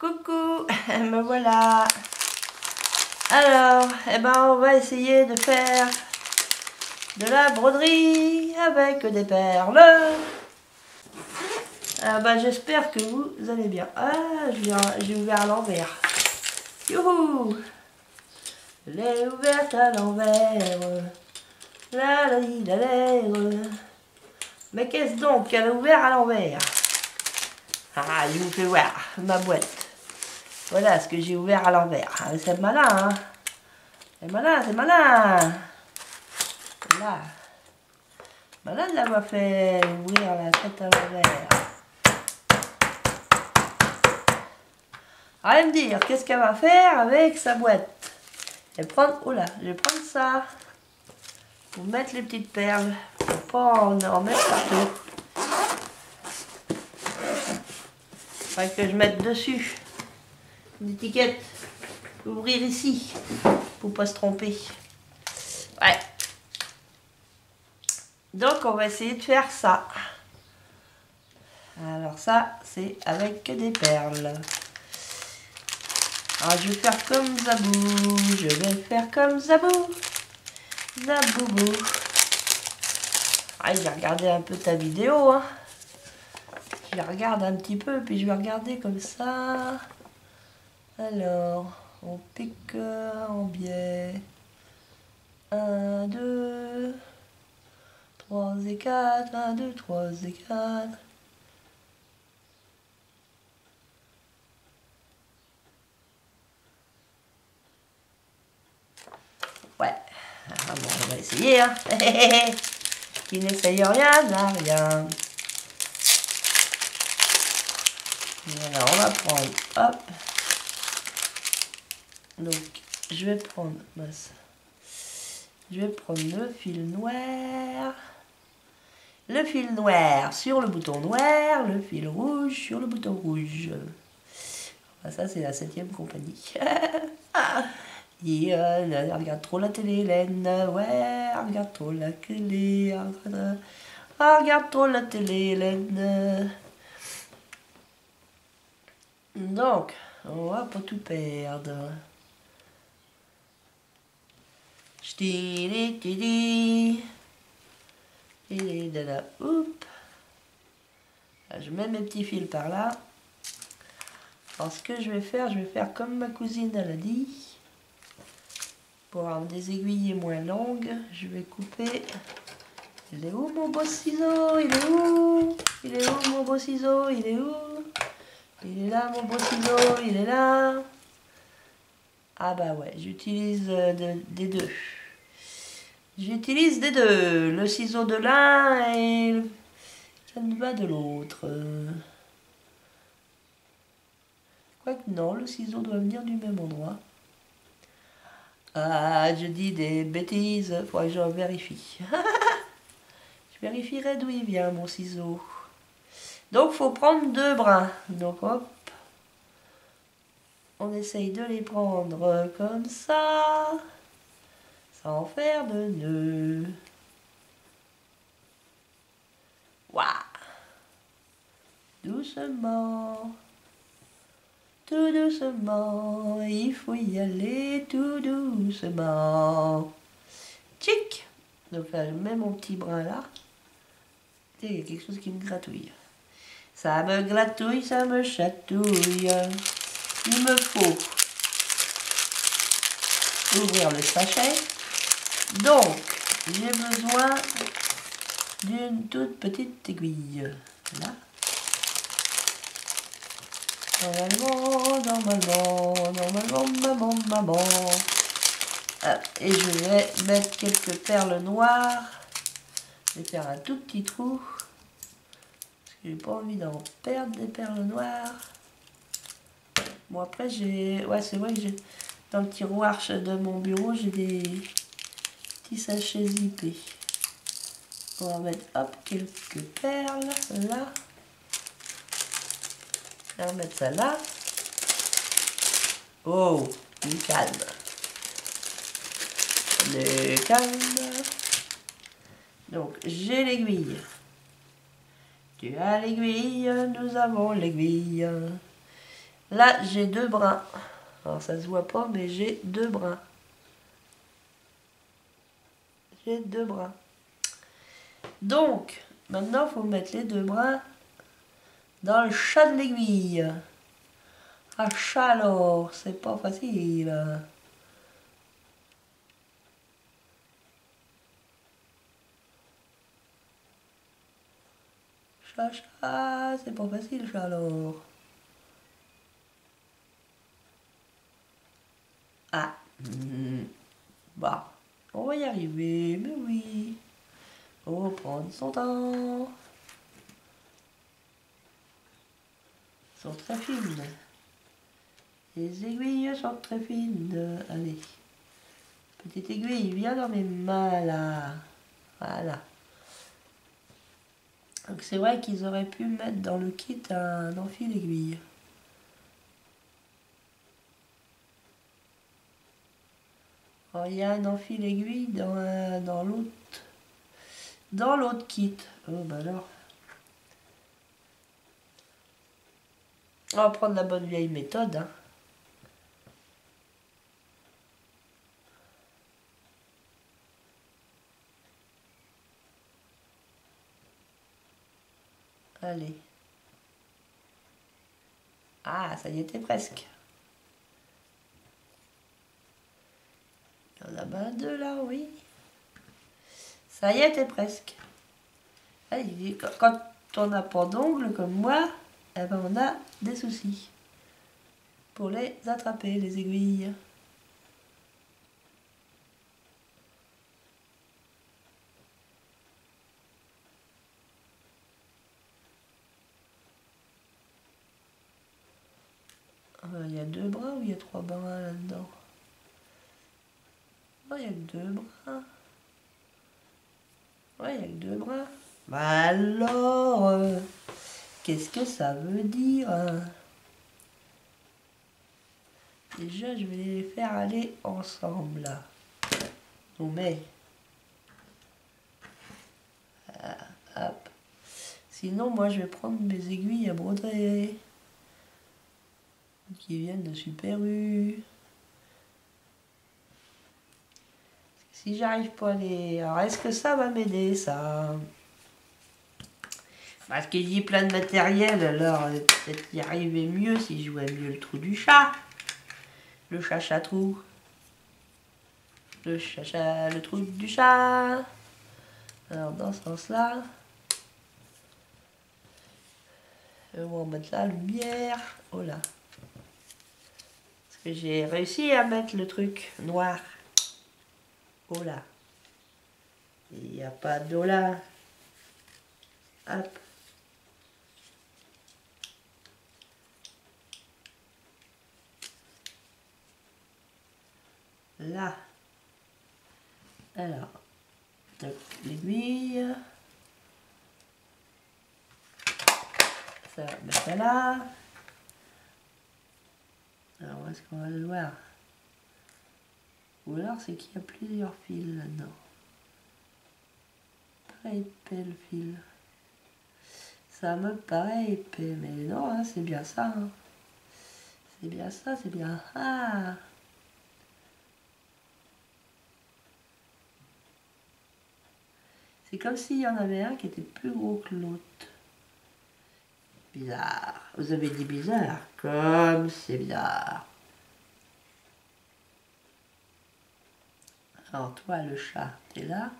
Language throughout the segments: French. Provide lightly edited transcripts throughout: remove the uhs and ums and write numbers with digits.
Coucou, me voilà. Alors, on va essayer de faire de la broderie avec des perles. J'espère que vous allez bien. Ah, j'ai ouvert à l'envers. Youhou! Elle est ouverte à l'envers. La la la la. Mais qu'est-ce donc qu'elle a ouvert à l'envers? Ah, je vous fais voir ma boîte. Voilà ce que j'ai ouvert à l'envers. Ah, c'est malin, hein? C'est malin, c'est malin. Voilà. Malin de l'avoir fait ouvrir la tête à l'envers. Allez me dire, qu'est-ce qu'elle va faire avec sa boîte? Je vais prendre, oh là, je vais prendre ça. Pour mettre les petites perles. Pour pas en mettre partout. Faudrait que je mette dessus une étiquette. Ouvrir ici. Pour pas se tromper. Ouais. Donc on va essayer de faire ça. Alors ça, c'est avec des perles. Alors je vais faire comme Zabou. Je vais faire comme Zabou. Zaboubou. Ah, j'ai regardé un peu ta vidéo, hein. Je regarde un petit peu, puis je vais regarder comme ça. Alors, on pique en biais. 1, 2, 3 et 4. 1, 2, 3 et 4. Ouais. Alors, bon, on va essayer, hein. Qui n'essaye rien n'a rien. Voilà, on va prendre, hop. Donc, je vais prendre, je vais prendre le fil noir. Le fil noir sur le bouton noir, le fil rouge sur le bouton rouge. Enfin, ça, c'est la 7e compagnie. Elle regarde trop la télé, Hélène. Ouais, elle regarde trop la télé. Elle regarde trop la télé, Hélène. Donc, on va pas tout perdre. Oup. Je mets mes petits fils par là. Alors ce que je vais faire comme ma cousine elle a dit. Pour avoir des aiguilles moins longues, je vais couper. Il est où mon beau ciseau? Il est où? Il est où mon beau ciseau? Il est où? Il est là mon beau ciseau, il est là. Ah bah ouais, j'utilise des deux. J'utilise des deux. Le ciseau de l'un et le canevas de l'autre. Quoique non, le ciseau doit venir du même endroit. Ah, je dis des bêtises, faudrait que je vérifie. Je vérifierai d'où il vient mon ciseau. Donc faut prendre 2 brins. Donc hop, on essaye de les prendre comme ça, sans faire de nœud. Waouh! Doucement, tout doucement, il faut y aller tout doucement. Tchic! Donc là, je mets mon petit brin là. Il y a quelque chose qui me gratouille. Ça me gratouille, ça me chatouille. Il me faut ouvrir le sachet. Donc, j'ai besoin d'une toute petite aiguille. Là. Normalement, maman. Ah, et je vais mettre quelques perles noires. Je vais faire un tout petit trou. Parce que j'ai pas envie d'en perdre des perles noires. Bon après j'ai... Ouais c'est vrai que j'ai... Dans le tiroir de mon bureau j'ai des petits sachets zippés. On va mettre hop quelques perles là. On va mettre ça là. Oh, du calme. Le calme. Donc j'ai l'aiguille. Tu as l'aiguille, nous avons l'aiguille. Là, j'ai 2 brins. Alors, ça se voit pas, mais j'ai 2 brins. J'ai 2 brins. Donc, maintenant, il faut mettre les 2 brins dans le chat de l'aiguille. Ah, chat alors, c'est pas facile. Chat, chat, c'est pas facile, chat alors. Ah, bah, on va y arriver, mais oui. Faut prendre son temps. Ils sont très fines. Les aiguilles sont très fines. Allez. Petite aiguille, viens dans mes mains là. Voilà. Donc c'est vrai qu'ils auraient pu mettre dans le kit un enfil aiguille. Alors, il y a un enfil aiguille dans l'autre kit. Oh bah alors. On va prendre la bonne vieille méthode. Hein. Allez. Ah, ça y était presque. Il y en a bien 2 là, oui. Ça y était presque. Allez, quand on n'a pas d'ongles comme moi, eh ben on a des soucis pour les attraper, les aiguilles. Il y a 2 bras ou il y a 3 bras là-dedans? Non, il y a que 2 bras. Ouais, il y a que 2 bras. Bah alors, qu'est-ce que ça veut dire? Déjà, je vais les faire aller ensemble là. On met. Hop. Sinon, moi, je vais prendre mes aiguilles à broder. Qui viennent de Super U. Si j'arrive pas à les... Alors, est-ce que ça va m'aider, ça? Parce que j'ai plein de matériel, alors peut-être y arriver mieux si je jouais mieux le trou du chat. Le chat-chat-trou. Le trou du chat. Alors, dans ce sens-là, on va mettre la lumière. Oh là. Parce que j'ai réussi à mettre le truc noir. Oh là. Il n'y a pas d'eau là. Hop. Là. Alors. L'aiguille. Ça va mettre là. Alors, où est-ce qu'on va le voir? Ou alors, c'est qu'il y a plusieurs fils là-dedans. Pas épais le fil. Ça me paraît épais, mais non, hein, c'est bien ça. Hein. C'est bien ça, c'est bien. Ah! C'est comme s'il y en avait un qui était plus gros que l'autre. Bizarre. Vous avez dit bizarre? Comme c'est bizarre. Alors toi, le chat, t'es là?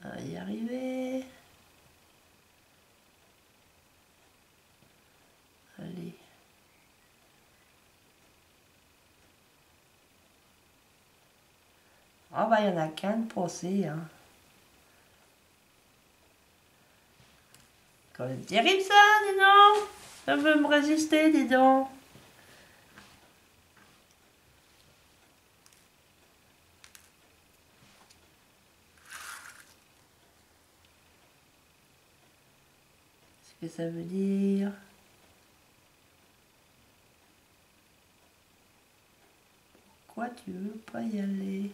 On va y arriver. Allez. Oh bah il y en a qu'un de procès, hein. Quand même terrible ça, dis donc. Ça veut me résister, dis donc. Qu'est-ce que ça veut dire? Pourquoi tu veux pas y aller?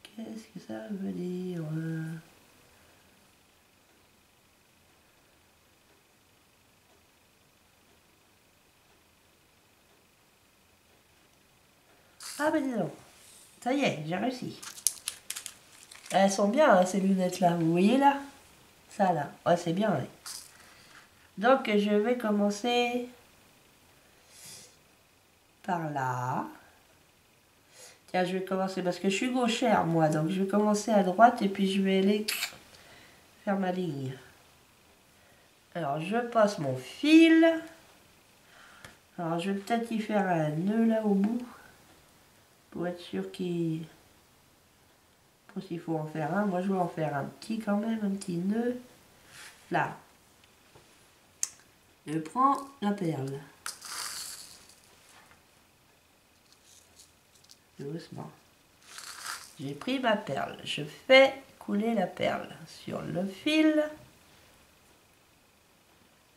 Qu'est-ce que ça veut dire? Ah ben dis donc, ça y est, j'ai réussi. Elles sont bien, hein, ces lunettes-là, vous voyez là? Ça là, ouais c'est bien. Ouais. Donc je vais commencer par là. Tiens, je vais commencer parce que je suis gauchère moi, donc je vais commencer à droite et puis je vais aller faire ma ligne. Alors je passe mon fil. Alors je vais peut-être y faire un nœud là au bout pour être sûr qu'il... S'il faut en faire un, moi je vais en faire un petit quand même, un petit nœud. Là. Je prends la perle. Doucement. J'ai pris ma perle. Je fais couler la perle sur le fil.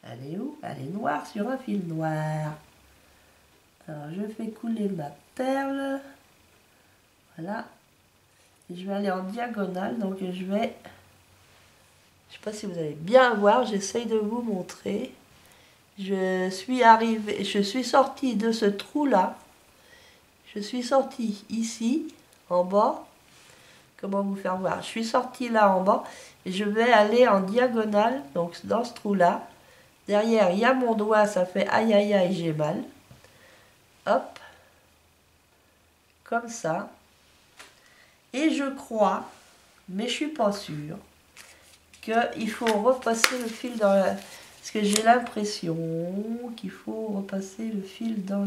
Elle est où? Elle est noire sur un fil noir. Alors je fais couler ma perle. Voilà. Et je vais aller en diagonale. Donc je vais... Je sais pas si vous allez bien voir. J'essaye de vous montrer. Je suis sortie de ce trou là. Je suis sortie ici, en bas. Comment vous faire voir? Je suis sortie là en bas. Et je vais aller en diagonale, donc dans ce trou là. Derrière, il y a mon doigt, ça fait aïe aïe aïe, j'ai mal. Hop. Comme ça. Et je crois, mais je suis pas sûre, qu'il faut repasser le fil dans la... Parce que j'ai l'impression qu'il faut repasser le fil dans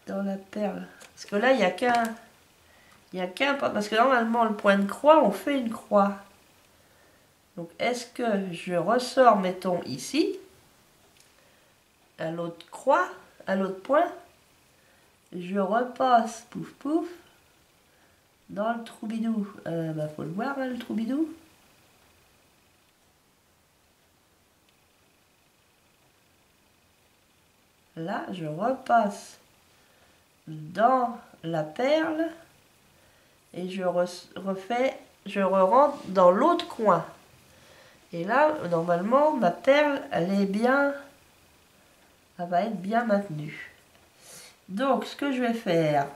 la perle. Parce que là, il n'y a qu'un... Parce que normalement, le point de croix, on fait une croix. Donc, est-ce que je ressors, mettons, ici, à l'autre croix, à l'autre point, je repasse, pouf, pouf, dans le troubidou. Bah, faut le voir, hein, le troubidou. Là, je repasse dans la perle et je rentre dans l'autre coin. Et là, normalement, ma perle, elle va être bien maintenue. Donc, ce que je vais faire,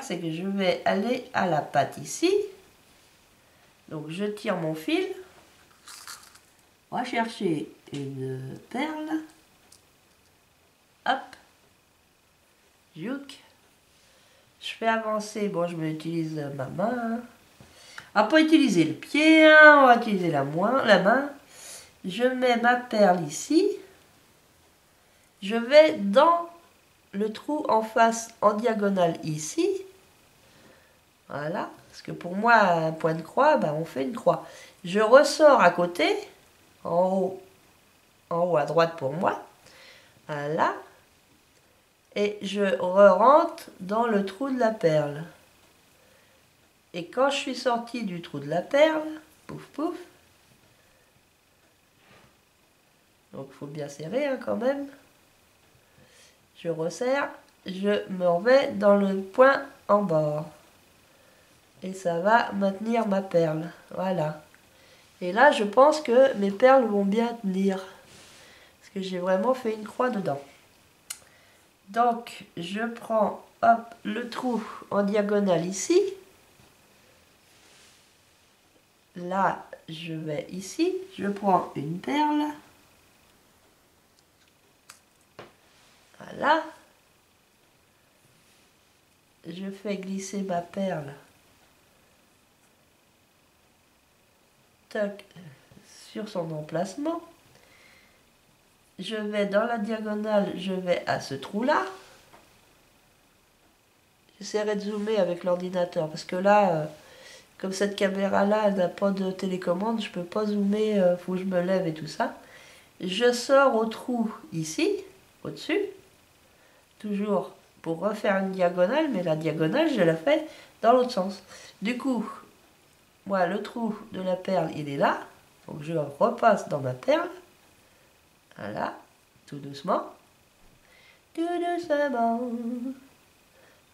c'est que je vais aller à la patte ici. Donc, je tire mon fil. On va chercher une perle. Hop. Jouk. Je fais avancer. Bon, je vais utiliser ma main. On va pas utiliser le pied, hein, on va utiliser la main. Je mets ma perle ici. Je vais dans le trou en face, en diagonale ici. Voilà. Parce que pour moi, un point de croix, ben, on fait une croix. Je ressors à côté, en haut à droite pour moi. Voilà. Et je rentre dans le trou de la perle. Et quand je suis sortie du trou de la perle, pouf pouf. Donc il faut bien serrer hein, quand même. Je resserre, je me remets dans le point en bas. Et ça va maintenir ma perle. Voilà. Et là, je pense que mes perles vont bien tenir. Parce que j'ai vraiment fait une croix dedans. Donc, je prends hop, le trou en diagonale ici. Là, je vais ici. Je prends une perle. Voilà. Je fais glisser ma perle. Toc, sur son emplacement. Je vais dans la diagonale, je vais à ce trou-là. J'essaierai de zoomer avec l'ordinateur parce que là, comme cette caméra-là, elle n'a pas de télécommande, je ne peux pas zoomer, il faut que je me lève et tout ça. Je sors au trou ici, au-dessus, toujours pour refaire une diagonale, mais la diagonale, je la fais dans l'autre sens. Du coup, moi, le trou de la perle, il est là, donc je repasse dans ma perle. Voilà, tout doucement. Tout doucement.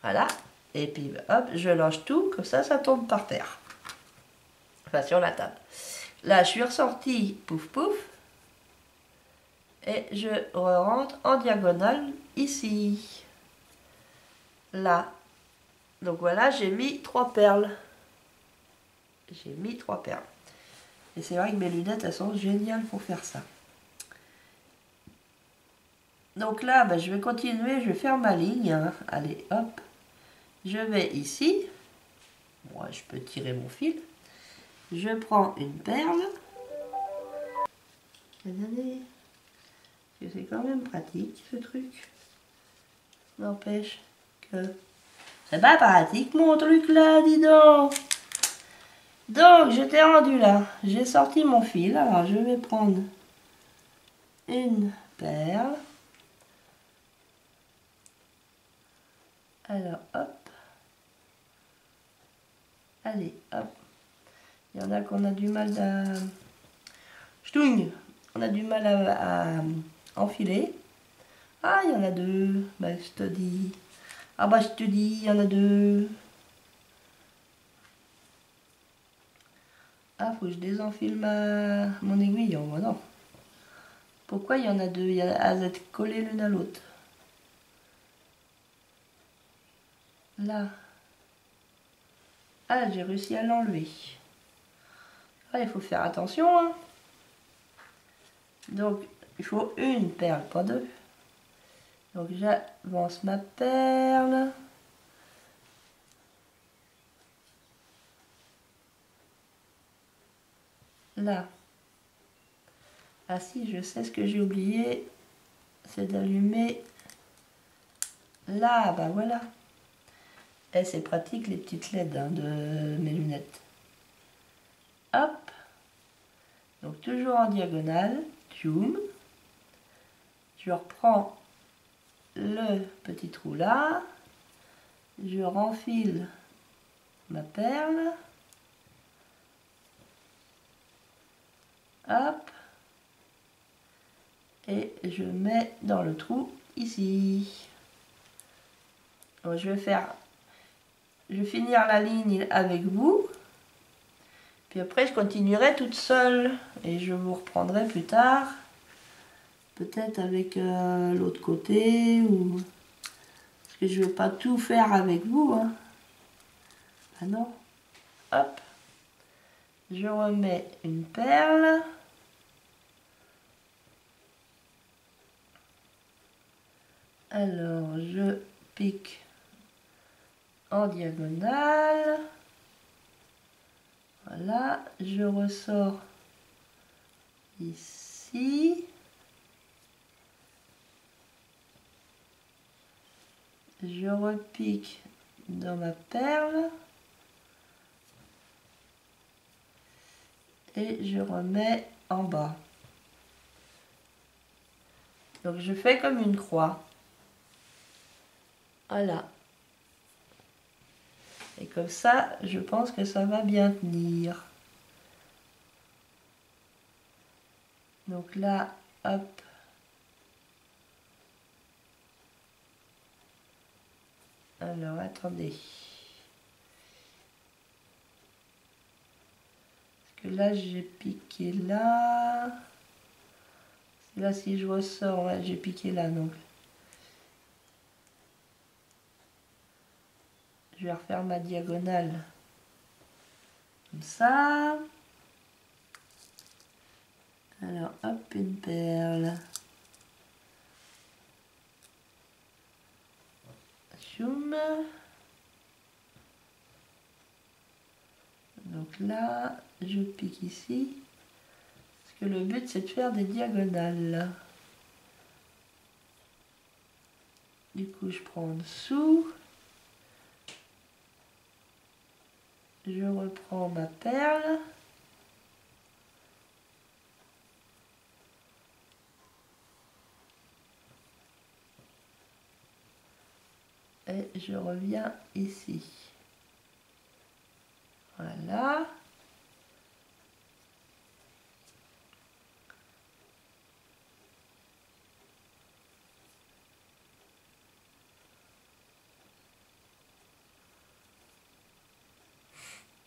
Voilà. Et puis hop, je lâche tout, comme ça tombe par terre. Enfin, sur la table. Là, je suis ressortie, pouf pouf. Et je rentre en diagonale ici. Là. Donc voilà, j'ai mis 3 perles. J'ai mis 3 perles. Et c'est vrai que mes lunettes, elles sont géniales pour faire ça. Donc là, ben, je vais continuer, je vais faire ma ligne. Hein. Allez, hop. Je vais ici. Moi, je peux tirer mon fil. Je prends une perle. Regardez. C'est quand même pratique, ce truc. N'empêche que... C'est pas pratique, mon truc, là, dis donc. Donc, je t'ai rendu là. J'ai sorti mon fil. Alors, je vais prendre une perle. Alors, hop. Allez, hop. Il y en a qu'on a du mal à... Ch'touing. On a du mal à enfiler. Ah, il y en a 2. Bah, je te dis. Ah, bah, je te dis, il y en a 2. Ah, faut que je désenfile mon aiguillon. Bah, non. Pourquoi il y en a 2? Il y a à être collés l'une à l'autre. Là. Ah, j'ai réussi à l'enlever. Ah, il faut faire attention. Hein. Donc, il faut une perle, pas 2. Donc, j'avance ma perle. Là. Ah si, je sais ce que j'ai oublié. C'est d'allumer. Là, bah voilà. Et c'est pratique les petites LED hein, de mes lunettes. Hop. Donc toujours en diagonale. Tchoum. Je reprends le petit trou là. Je renfile ma perle. Hop. Et je mets dans le trou ici. Donc, je vais finir la ligne avec vous. Puis après, je continuerai toute seule. Et je vous reprendrai plus tard. Peut-être avec l'autre côté. Ou... Parce que je ne vais pas tout faire avec vous. Hein. Ah non. Hop. Je remets une perle. Alors, je pique en diagonale. Voilà, je ressors ici. Je repique dans ma perle. Et je remets en bas. Donc je fais comme une croix. Voilà. Et comme ça, je pense que ça va bien tenir. Donc là, hop. Alors, attendez. Parce que là, j'ai piqué là. Là, si je ressors, ouais, j'ai piqué là, donc. Je vais refaire ma diagonale. Comme ça. Alors, hop, une perle. Zoom. Donc là, je pique ici. Parce que le but, c'est de faire des diagonales. Du coup, je prends en dessous. Je reprends ma perle. Et je reviens ici. Voilà.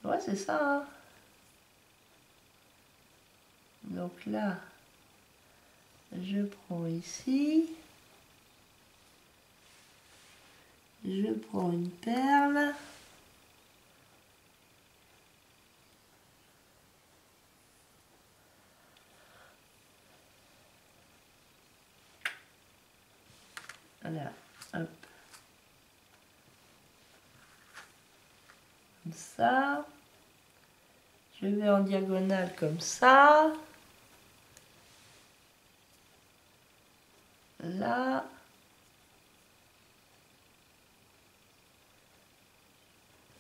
Ouais, c'est ça, hein. Donc là, je prends ici. Je prends une perle. Voilà, hop. Comme ça. Je vais en diagonale comme ça. Là.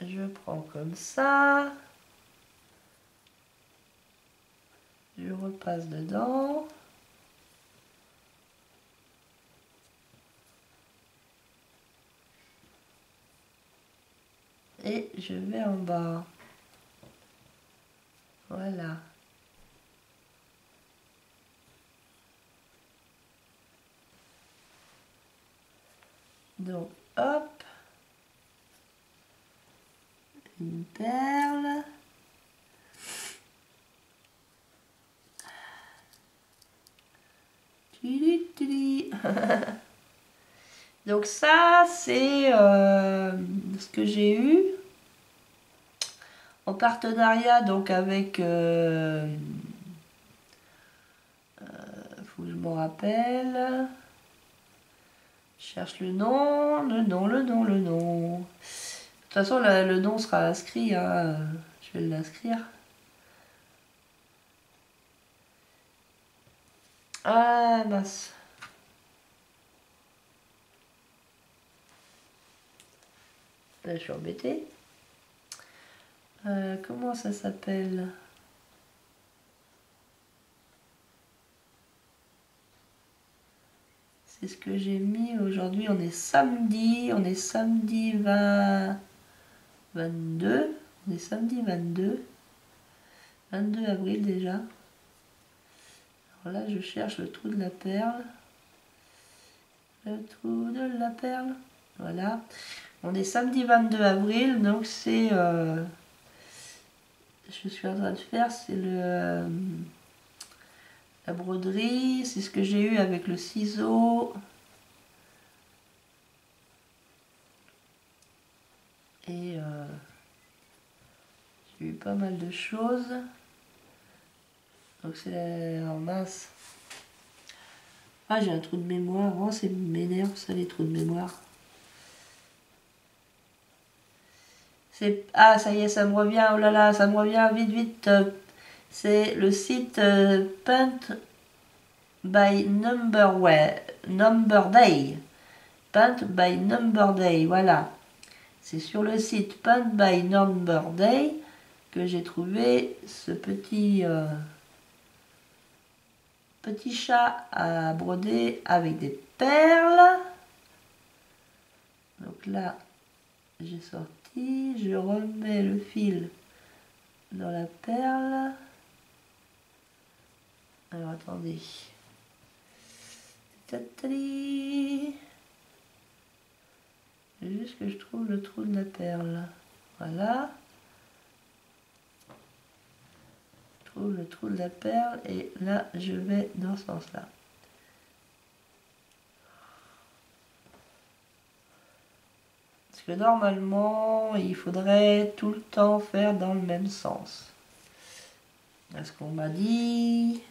Je prends comme ça. Je repasse dedans. Et je vais en bas. Voilà. Donc, hop. Une perle. Tili, tili. Donc ça, c'est ce que j'ai eu en partenariat donc avec... faut que je me rappelle. Je cherche le nom. De toute façon, le nom sera inscrit. Hein. Je vais l'inscrire. Ah, mince. Là, je suis embêtée. Comment ça s'appelle? C'est ce que j'ai mis aujourd'hui. On est samedi 22. On est samedi 22. 22 avril déjà. Alors là, je cherche le trou de la perle. Le trou de la perle. Voilà. On est samedi 22 avril, donc c'est... je suis en train de faire, c'est le... la broderie, c'est ce que j'ai eu avec le ciseau. Et j'ai eu pas mal de choses. Donc c'est la... Oh, mince. Ah, j'ai un trou de mémoire. Oh, ça m'énerve ça, les trous de mémoire. Ah, ça y est, ça me revient. Oh là là, ça me revient. Vite, vite. C'est le site Paint by Number Day. Paint by Number Day, voilà. C'est sur le site Paint by Number Day que j'ai trouvé ce petit chat à broder avec des perles. Donc là, j'ai sorti, je remets le fil dans la perle. Alors attendez. Juste que je trouve le trou de la perle. Voilà. Je trouve le trou de la perle et là je vais dans ce sens là. Parce que normalement il faudrait tout le temps faire dans le même sens. C'est ce qu'on m'a dit.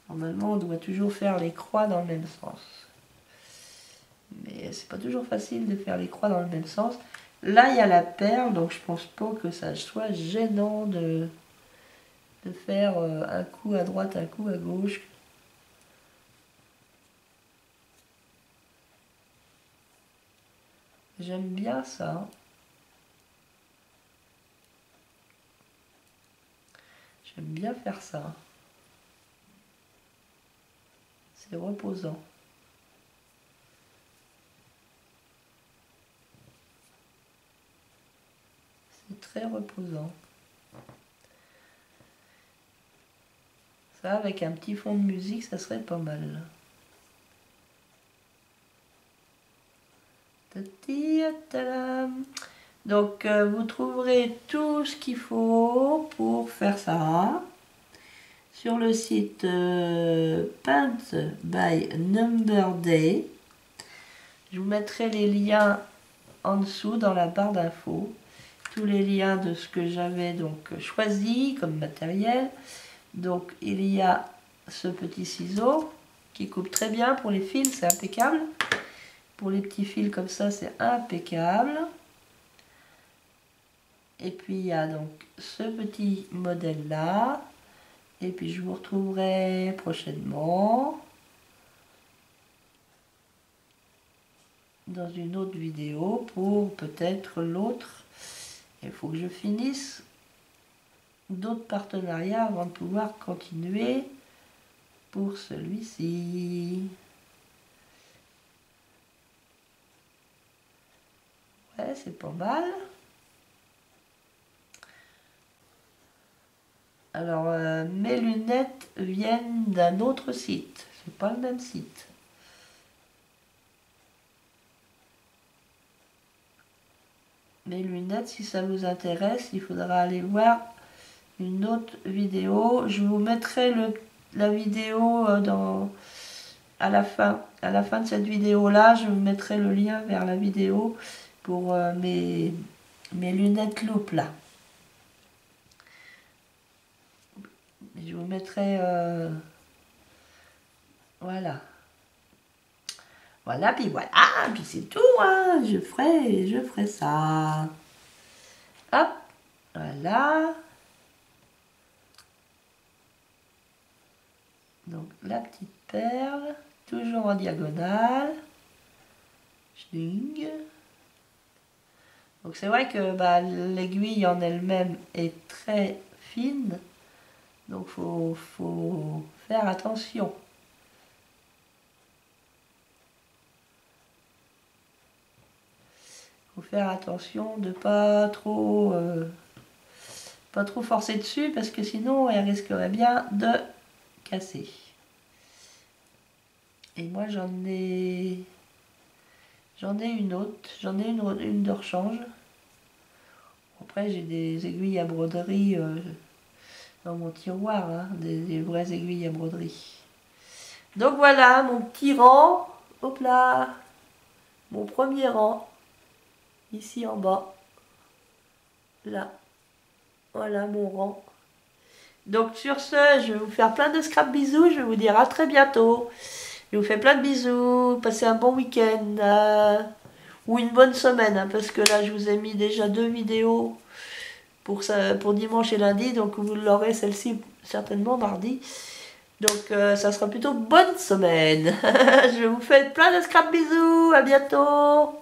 Normalement on doit toujours faire les croix dans le même sens. Mais c'est pas toujours facile de faire les croix dans le même sens. Là il y a la perle, donc je pense pas que ça soit gênant de faire un coup à droite, un coup à gauche. J'aime bien ça. J'aime bien faire ça. C'est reposant. C'est très reposant. Ça, avec un petit fond de musique, ça serait pas mal. Donc vous trouverez tout ce qu'il faut pour faire ça sur le site Paint by Number Day. Je vous mettrai les liens en dessous dans la barre d'infos. Tous les liens de ce que j'avais donc choisi comme matériel. Donc il y a ce petit ciseau qui coupe très bien pour les fils, c'est impeccable. Pour les petits fils comme ça, c'est impeccable. Et puis il y a donc ce petit modèle là. Et puis je vous retrouverai prochainement dans une autre vidéo pour peut-être l'autre. Il faut que je finisse d'autres partenariats avant de pouvoir continuer pour celui-ci. Ouais, c'est pas mal. Alors, mes lunettes viennent d'un autre site. C'est pas le même site. Mes lunettes, si ça vous intéresse, il faudra aller voir une autre vidéo. Je vous mettrai la vidéo à la fin. À la fin de cette vidéo-là, je vous mettrai le lien vers la vidéo pour mes lunettes loupe là. Je vous mettrai... voilà. Voilà, puis voilà. Puis c'est tout, hein. Je ferai ça. Hop. Voilà. Donc, la petite perle. Toujours en diagonale. Schling. Donc, c'est vrai que l'aiguille en elle-même est très fine. Donc faut faire attention. Faut faire attention de pas trop forcer dessus parce que sinon elle risquerait bien de casser. Et moi j'en ai une autre, une de rechange. Après j'ai des aiguilles à broderie dans mon tiroir, hein, des vraies aiguilles à broderie. Donc voilà mon petit rang, hop là, mon premier rang, ici en bas, là, voilà mon rang. Donc sur ce, je vais vous faire plein de scrap bisous, je vais vous dire à très bientôt. Je vous fais plein de bisous, passez un bon week-end, ou une bonne semaine, hein, parce que là je vous ai mis déjà 2 vidéos pour dimanche et lundi, donc vous l'aurez celle-ci certainement mardi. Donc ça sera plutôt bonne semaine. Je vous fais plein de scrap bisous, à bientôt.